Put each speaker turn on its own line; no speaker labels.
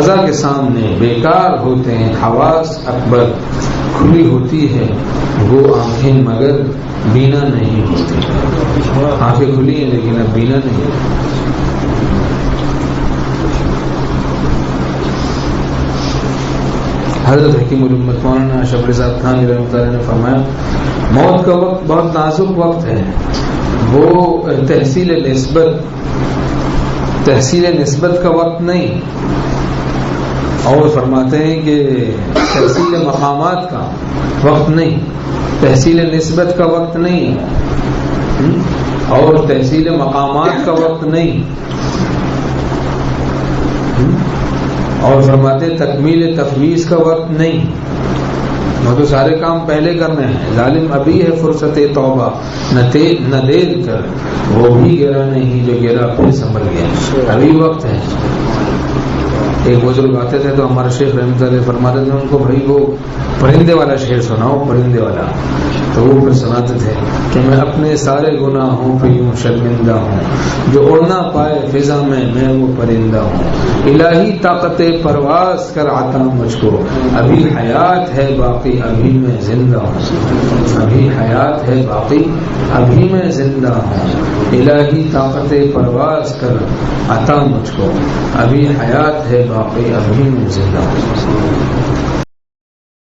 فضا کے سامنے بیکار ہوتے ہیں. حواس اکبر کھلی ہوتی ہے وہ آنکھیں مگر بینا نہیں ہوتی. آنکھیں کھلی ہیں لیکن اب بینا نہیں. حضرت حکیم الامت مولانا اشرف صاحب خان رحمۃ اللہ نے فرمایا موت کا وقت بہت نازک وقت ہے. وہ تحصیل نسبت کا وقت نہیں. اور فرماتے ہیں کہ تحصیل مقامات کا وقت نہیں, تحصیل نسبت کا وقت نہیں, اور تحصیل مقامات کا وقت نہیں. اور فرماتے تکمیل تفویض کا وقت نہیں. وہ تو سارے کام پہلے کرنے ہیں. ظالم ابھی ہے فرصت توبہ نہ دیر کر, وہ بھی گرا نہیں جو گرا پھر سنبھل گیا. ابھی وقت ہے. ایک بزرگ آتے تھے تو ہمارے شیخ رحمۃ اللہ فرماتے تھے ان کو بھائی وہ پرندے والا شعر سناؤ, پرندے والا. تو وہ پھر سناتے تھے کہ میں اپنے سارے گناہوں پہ یوں شرمندہ ہوں, جو اڑ نہ پائے فضا میں وہ پرندہ ہوں. الہی طاقت پرواز کر عطا مجھ کو, ابھی حیات ہے باقی ابھی میں زندہ ہوں. ابھی حیات ہے باقی ابھی میں زندہ ہوں. الہی طاقت پرواز کر عطا مجھ کو, ابھی حیات ہے باقی ابھی میں زندہ ہوں.